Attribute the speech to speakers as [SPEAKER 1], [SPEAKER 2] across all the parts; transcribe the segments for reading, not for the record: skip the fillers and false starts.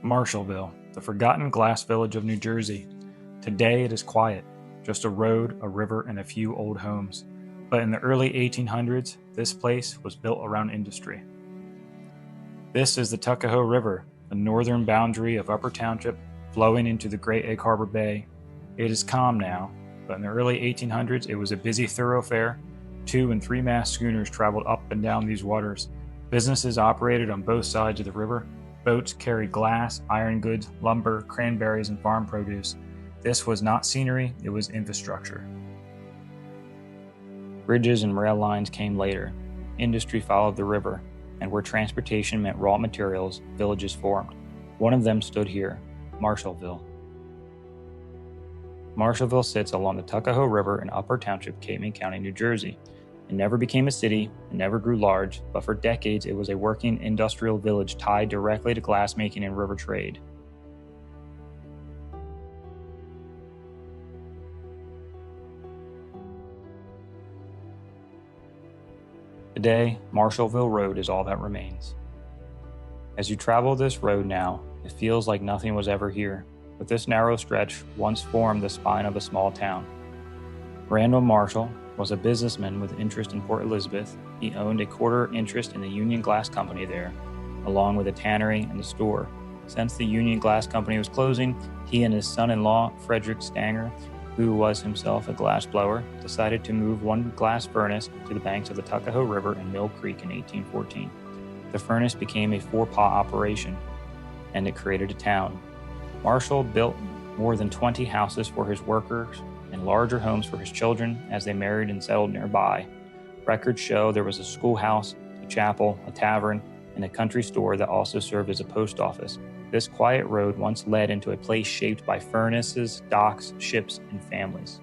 [SPEAKER 1] Marshallville, the forgotten glass village of New Jersey. Today it is quiet, just a road, a river, and a few old homes. But in the early 1800s, this place was built around industry. This is the Tuckahoe River, the northern boundary of Upper Township, flowing into the Great Egg Harbor Bay. It is calm now, but in the early 1800s it was a busy thoroughfare. 2- and 3-mast schooners traveled up and down these waters. Businesses operated on both sides of the river. Boats carried glass, iron goods, lumber, cranberries, and farm produce. This was not scenery, it was infrastructure. Bridges and rail lines came later. Industry followed the river, and where transportation meant raw materials, villages formed. One of them stood here, Marshallville. Marshallville sits along the Tuckahoe River in Upper Township, Cape County, New Jersey. It never became a city, it never grew large, but for decades it was a working industrial village tied directly to glassmaking and river trade. Today, Marshallville Road is all that remains. As you travel this road now, it feels like nothing was ever here, but this narrow stretch once formed the spine of a small town. Randall Marshall was a businessman with interest in Port Elizabeth. He owned a quarter interest in the Union Glass Company there, along with a tannery and a store. Since the Union Glass Company was closing, he and his son-in-law, Frederick Stanger, who was himself a glass blower, decided to move one glass furnace to the banks of the Tuckahoe River in Mill Creek in 1814. The furnace became a 4-pot operation, and it created a town. Marshall built more than 20 houses for his workers and larger homes for his children as they married and settled nearby. Records show there was a schoolhouse, a chapel, a tavern, and a country store that also served as a post office. This quiet road once led into a place shaped by furnaces, docks, ships, and families.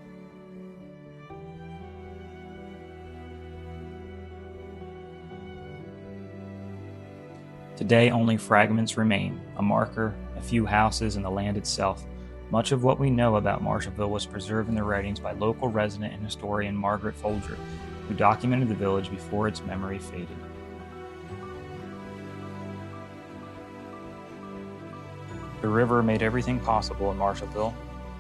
[SPEAKER 1] Today, only fragments remain, a marker, a few houses, and the land itself. Much of what we know about Marshallville was preserved in the writings by local resident and historian Margaret Folger, who documented the village before its memory faded. The river made everything possible in Marshallville.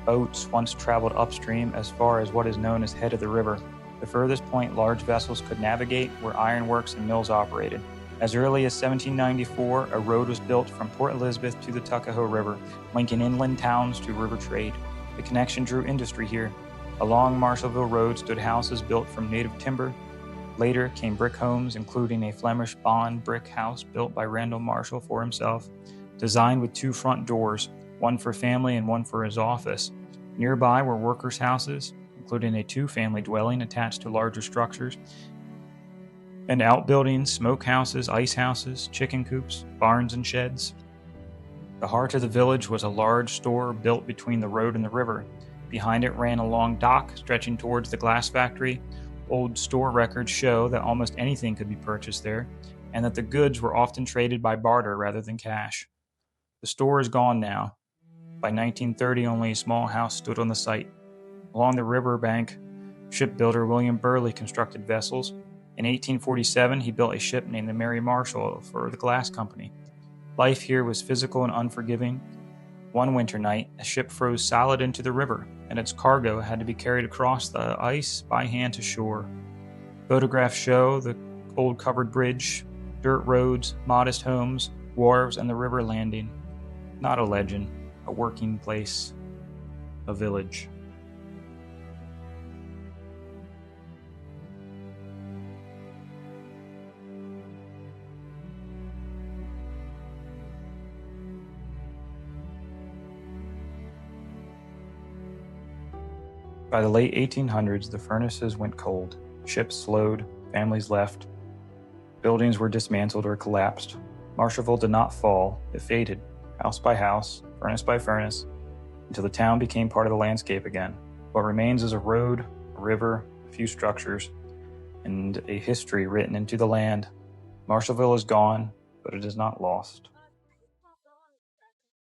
[SPEAKER 1] Boats once traveled upstream as far as what is known as head of the river, the furthest point large vessels could navigate where ironworks and mills operated. As early as 1794, a road was built from Port Elizabeth to the Tuckahoe River, linking inland towns to river trade. The connection drew industry here. Along Marshallville Road stood houses built from native timber. Later came brick homes, including a Flemish Bond brick house built by Randall Marshall for himself, designed with 2 front doors, one for family and one for his office. Nearby were workers' houses, including a 2-family dwelling attached to larger structures, and outbuildings, smokehouses, ice houses, chicken coops, barns, and sheds. The heart of the village was a large store built between the road and the river. Behind it ran a long dock stretching towards the glass factory. Old store records show that almost anything could be purchased there, and that the goods were often traded by barter rather than cash. The store is gone now. By 1930, only a small house stood on the site. Along the river bank, shipbuilder William Burley constructed vessels. In 1847, he built a ship named the Mary Marshall for the glass company. Life here was physical and unforgiving. One winter night, a ship froze solid into the river, and its cargo had to be carried across the ice by hand to shore. Photographs show the old covered bridge, dirt roads, modest homes, wharves, and the river landing. Not a legend, a working place, a village. By the late 1800s, the furnaces went cold, ships slowed, families left, buildings were dismantled or collapsed. Marshallville did not fall, it faded, house by house, furnace by furnace, until the town became part of the landscape again. What remains is a road, a river, a few structures, and a history written into the land. Marshallville is gone, but it is not lost.